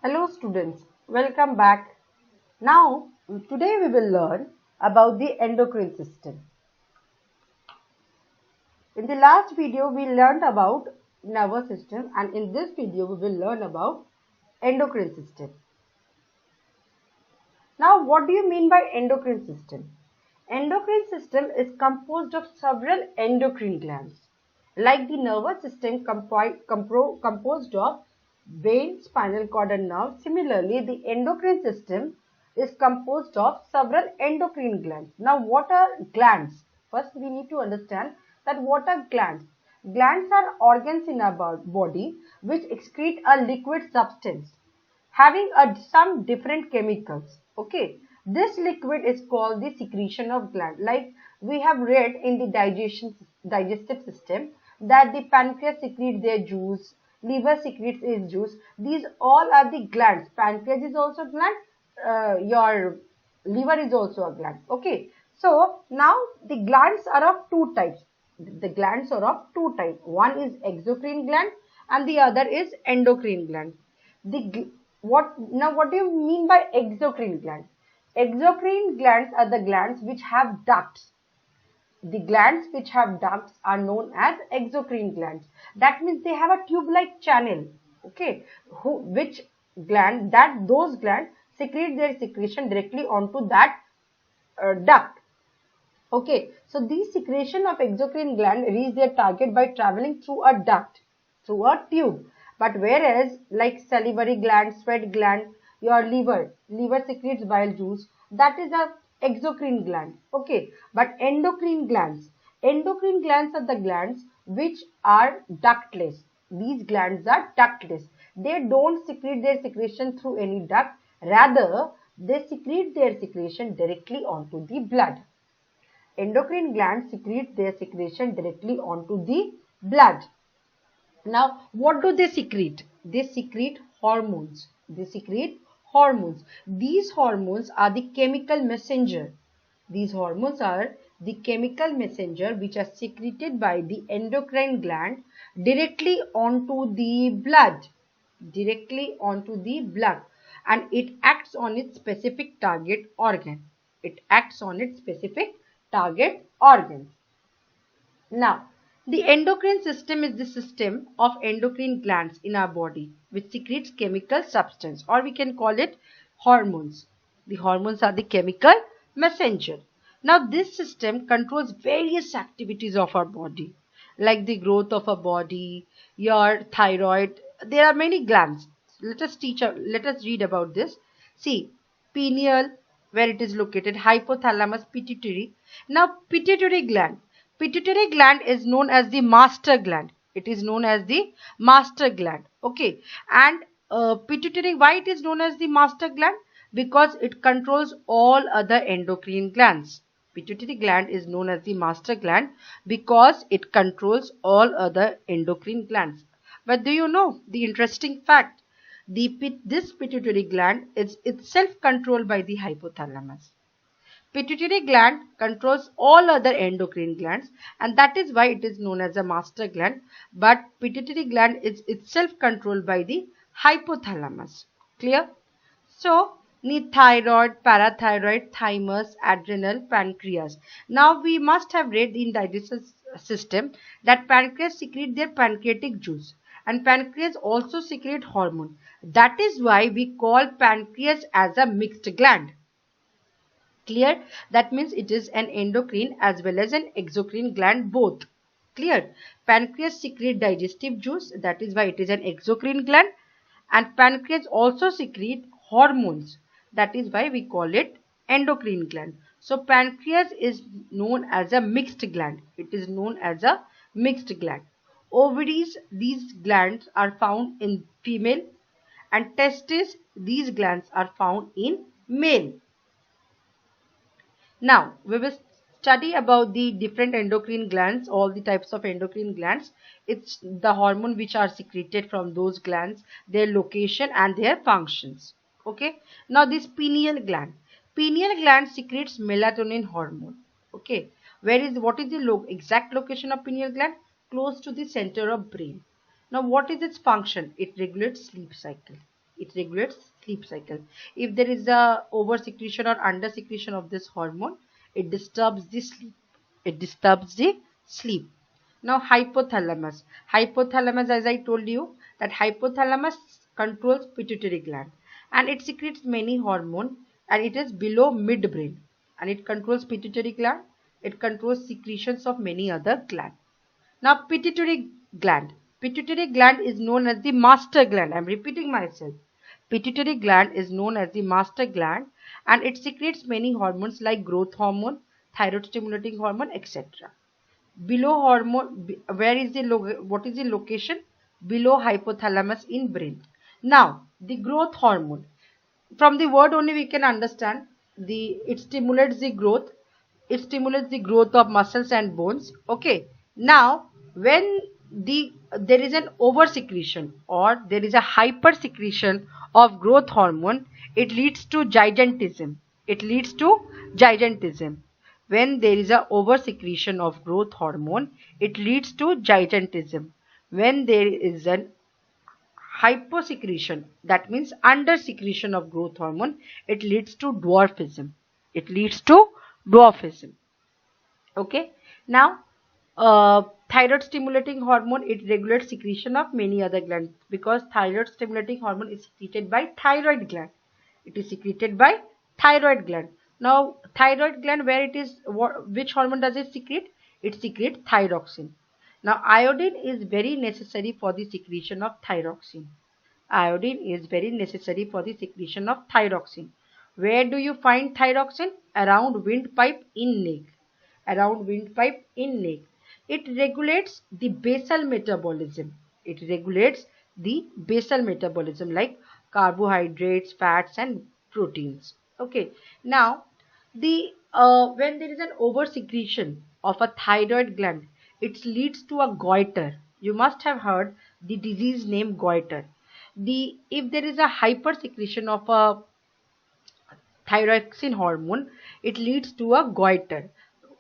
Hello students, welcome back. Now, today we will learn about the endocrine system. In the last video, we learned about nervous system, and in this video, we will learn about endocrine system. Now, what do you mean by endocrine system? Endocrine system is composed of several endocrine glands. Like the nervous system composed of brain, spinal cord and nerve. Similarly, the endocrine system is composed of several endocrine glands. Now, what are glands? First, we need to understand that what are glands. Glands are organs in our body which excrete a liquid substance having some different chemicals. Okay, this liquid is called the secretion of gland. Like we have read in the digestive system that the pancreas secretes their juice, liver secretes its juice. These all are the glands. Pancreas is also gland, your liver is also a gland. Okay, so now the glands are of two types. The glands are of two types. One is exocrine gland and the other is endocrine gland. What do you mean by exocrine glands? Exocrine glands are the glands which have ducts. The glands which have ducts are known as exocrine glands. That means they have a tube-like channel. Okay, those glands secrete their secretion directly onto that duct. Okay, so these secretion of exocrine gland reach their target by traveling through a duct, through a tube. But whereas like salivary gland, sweat gland, your liver secretes bile juice, that is a exocrine gland. Okay, but endocrine glands are the glands which are ductless. These glands are ductless. They don't secrete their secretion through any duct. Rather, they secrete their secretion directly onto the blood. Endocrine glands secrete their secretion directly onto the blood. Now, what do they secrete? They secrete hormones. These hormones are the chemical messenger. These hormones are the chemical messenger which are secreted by the endocrine gland directly onto the blood. And it acts on its specific target organ. Now, the endocrine system is the system of endocrine glands in our body which secretes chemical substance, or we can call it hormones. The hormones are the chemical messenger. Now, this system controls various activities of our body, like the growth of a body, your thyroid. There are many glands. Let us read about this. See, pineal, where it is located, hypothalamus, pituitary. Now, pituitary gland is known as the master gland. Okay, and pituitary, why it is known as the master gland? Because it controls all other endocrine glands. Pituitary gland is known as the master gland because it controls all other endocrine glands. But do you know the interesting fact? This pituitary gland is itself controlled by the hypothalamus. Pituitary gland controls all other endocrine glands, and that is why it is known as a master gland. But pituitary gland is itself controlled by the hypothalamus. Clear? So, need thyroid, parathyroid, thymus, adrenal, pancreas. Now, we must have read in digestive system that pancreas secrete their pancreatic juice, and pancreas also secrete hormone. That is why we call pancreas as a mixed gland. Clear? That means it is an endocrine as well as an exocrine gland both. Clear? Pancreas secrete digestive juice, that is why it is an exocrine gland, and pancreas also secrete hormones, that is why we call it endocrine gland. So pancreas is known as a mixed gland. Ovaries, these glands are found in female, and testes, these glands are found in male. Now, we will study about the different endocrine glands, all the types of endocrine glands. It's the hormone which are secreted from those glands, their location and their functions. Okay. Now, this pineal gland. Pineal gland secretes melatonin hormone. Okay. What is the exact location of pineal gland? Close to the center of brain. Now, what is its function? It regulates sleep cycle. It regulates sleep cycle. If there is a over secretion or under secretion of this hormone, it disturbs the sleep. It disturbs the sleep. Now hypothalamus. Hypothalamus, as I told you, that hypothalamus controls pituitary gland and it secretes many hormones and it is below midbrain and it controls pituitary gland. It controls secretions of many other glands. Now pituitary gland. Pituitary gland is known as the master gland. I am repeating myself. Pituitary gland is known as the master gland and it secretes many hormones like growth hormone, thyroid stimulating hormone, etc. Below hormone, where is the what is the location? Below hypothalamus in brain. Now the growth hormone. From the word only we can understand it stimulates the growth. It stimulates the growth of muscles and bones. Okay. Now when there is an over secretion or there is a hyper secretion of growth hormone, it leads to gigantism. It leads to gigantism. When there is a over secretion of growth hormone, it leads to gigantism. When there is an hyposecretion, that means under secretion of growth hormone, it leads to dwarfism. It leads to dwarfism. Okay. Now thyroid stimulating hormone, it regulates secretion of many other glands because thyroid stimulating hormone is secreted by thyroid gland. It is secreted by thyroid gland. Now thyroid gland, where it is, which hormone does it secrete? It secretes thyroxine. Now iodine is very necessary for the secretion of thyroxine. Iodine is very necessary for the secretion of thyroxine. Where do you find thyroxine? Around windpipe in neck. Around windpipe in neck. It regulates the basal metabolism. It regulates the basal metabolism like carbohydrates, fats and proteins. Okay. Now when there is an over secretion of a thyroid gland, it leads to a goiter. You must have heard the disease name goiter. If there is a hyper secretion of a thyroxine hormone, it leads to a goiter.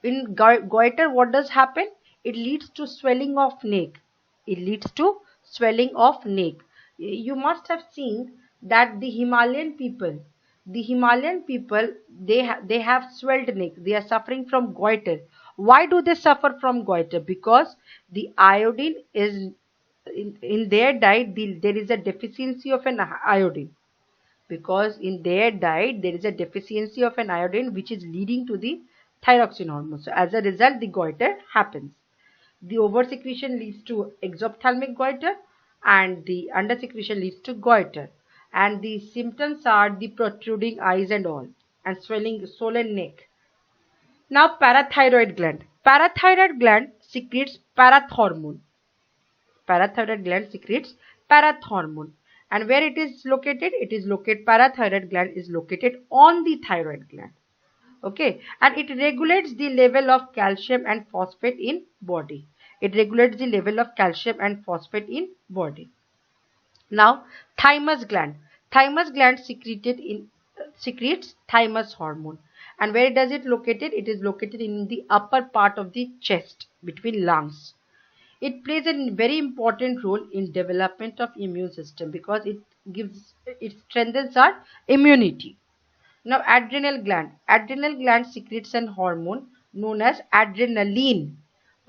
In goiter, what does happen? It leads to swelling of neck. It leads to swelling of neck. You must have seen that the Himalayan people, they have swelled neck. They are suffering from goiter. Why do they suffer from goiter? Because the iodine is in their diet. There is a deficiency of an iodine. Because in their diet there is a deficiency of an iodine which is leading to the thyroxine hormone. So as a result, the goiter happens. The oversecretion leads to exophthalmic goiter and the undersecretion leads to goiter. And the symptoms are the protruding eyes and all, and swollen neck. Now parathyroid gland. Parathyroid gland secretes parathormone. Parathyroid gland secretes parathormone. And where it is located? Parathyroid gland is located on the thyroid gland. Okay, and it regulates the level of calcium and phosphate in body. It regulates the level of calcium and phosphate in body. Now thymus gland. Thymus gland secretes thymus hormone. And where does it located? It is located in the upper part of the chest between lungs. It plays a very important role in development of immune system because it strengthens our immunity. Now adrenal gland. Adrenal gland secretes an hormone known as adrenaline.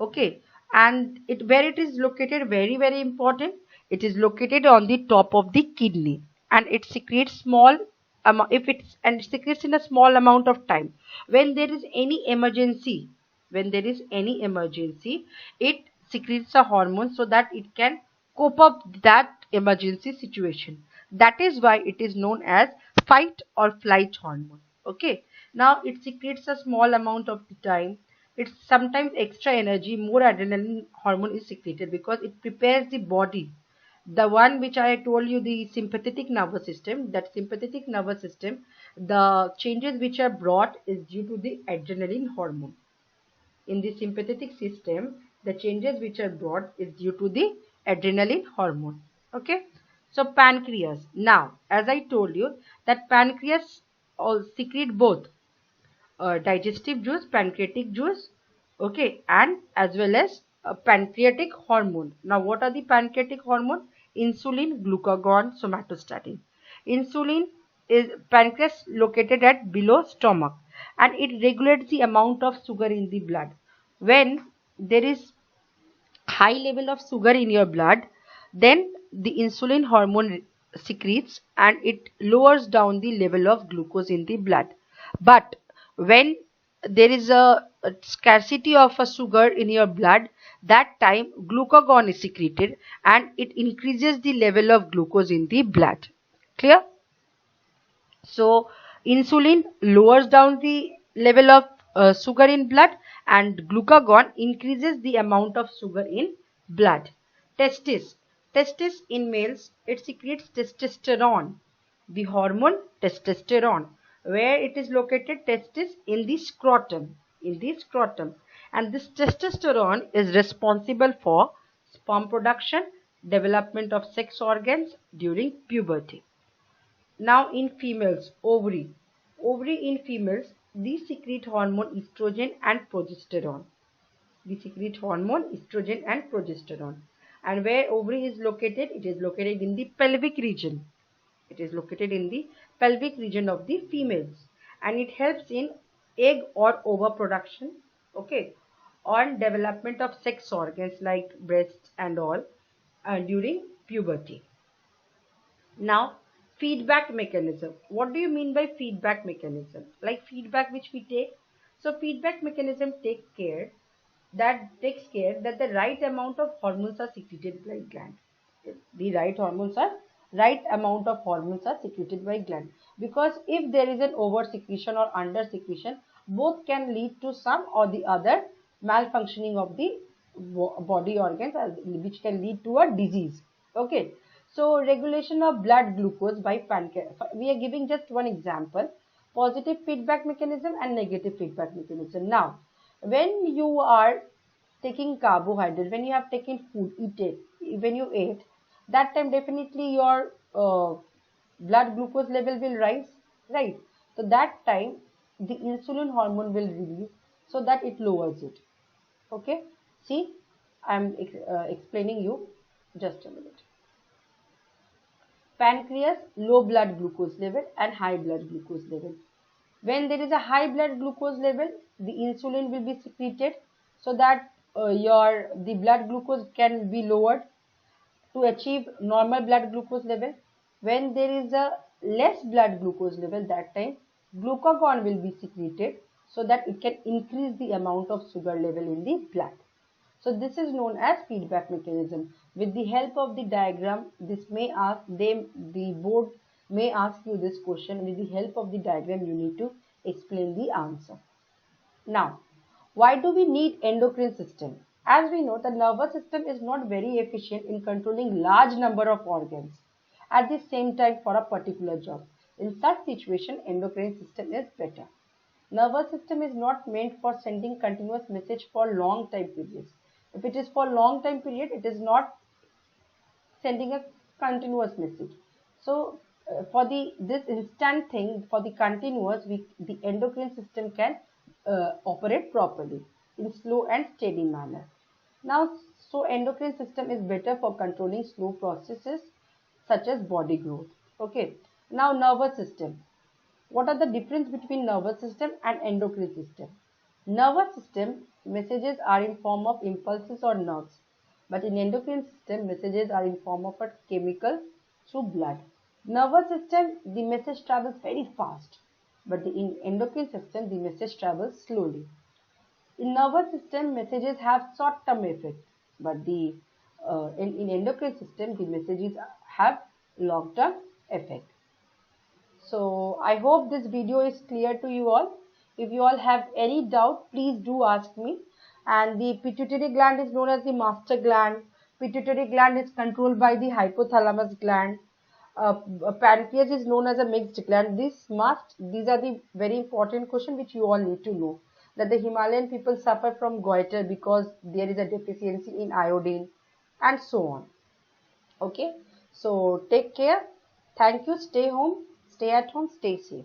Okay, and where it is located, very very important. It is located on the top of the kidney, and it secretes small and it secretes in a small amount of time. When there is any emergency, it secretes a hormone so that it can cope up that emergency situation. That is why it is known as fight or flight hormone. Okay, now it secretes a small amount of the time. It's sometimes extra energy, more adrenaline hormone is secreted because it prepares the body. The one which I told you, the sympathetic nervous system, the changes which are brought is due to the adrenaline hormone. In the sympathetic system, the changes which are brought is due to the adrenaline hormone. Okay. So pancreas. Now, as I told you that pancreas all secrete both digestive juice, pancreatic juice, okay, and as well as pancreatic hormone. Now, what are the pancreatic hormone? Insulin, glucagon, somatostatin. Insulin is pancreas located at below stomach, and it regulates the amount of sugar in the blood. When there is high level of sugar in your blood, then the insulin hormone secretes and it lowers down the level of glucose in the blood. But when there is a scarcity of a sugar in your blood, that time glucagon is secreted and it increases the level of glucose in the blood. Clear? So insulin lowers down the level of sugar in blood, and glucagon increases the amount of sugar in blood. Testis. Testis in males, it secretes testosterone, the hormone testosterone. Where it is located? Testis in the scrotum. In the scrotum. And this testosterone is responsible for sperm production, development of sex organs during puberty. Now in females, ovary. Ovary in females, these secrete hormone estrogen and progesterone. They secrete hormone estrogen and progesterone. And where ovary is located? It is located in the pelvic region. It is located in the pelvic region of the females. And it helps in egg or ova production. Okay. On development of sex organs like breasts and all during puberty. Now, feedback mechanism. What do you mean by feedback mechanism? Like feedback which we take. So feedback mechanism takes care that the right amount of hormones are secreted by gland. The right amount of hormones are secreted by gland. Because if there is an over secretion or under secretion, both can lead to some or the other malfunctioning of the body organs, which can lead to a disease. Okay. So regulation of blood glucose by pancreas. We are giving just one example. Positive feedback mechanism and negative feedback mechanism. Now, when you are taking carbohydrate, when you have taken food, when you ate, that time definitely your blood glucose level will rise, right? So that time the insulin hormone will release so that it lowers it. Okay, see, I am explaining you. Just a minute. Pancreas, low blood glucose level and high blood glucose level. When there is a high blood glucose level, the insulin will be secreted so that the blood glucose can be lowered to achieve normal blood glucose level. When there is a less blood glucose level, that time glucagon will be secreted so that it can increase the amount of sugar level in the blood. So this is known as feedback mechanism. With the help of the diagram, the board may ask you this question. With the help of the diagram, you need to explain the answer. Now, why do we need endocrine system? As we know, the nervous system is not very efficient in controlling large number of organs at the same time for a particular job. In such situation, endocrine system is better. Nervous system is not meant for sending continuous message for long time periods. If it is for long time period, it is not sending a continuous message. So for this instant thing, for the continuous, the endocrine system can operate properly in slow and steady manner. Now, so endocrine system is better for controlling slow processes such as body growth. Okay. Now, nervous system. What are the difference between nervous system and endocrine system? Nervous system messages are in form of impulses or nerves, but in endocrine system messages are in form of a chemical through blood. Nervous system, the message travels very fast, but in endocrine system the message travels slowly. In nervous system messages have short-term effect, but in endocrine system the messages have long-term effect. So I hope this video is clear to you all. If you all have any doubt, please do ask me. And the pituitary gland is known as the master gland. Pituitary gland is controlled by the hypothalamus gland. Pancreas is known as a mixed gland. These are the very important questions which you all need to know. That the Himalayan people suffer from goiter because there is a deficiency in iodine and so on. Okay. So take care. Thank you. Stay at home, stay safe.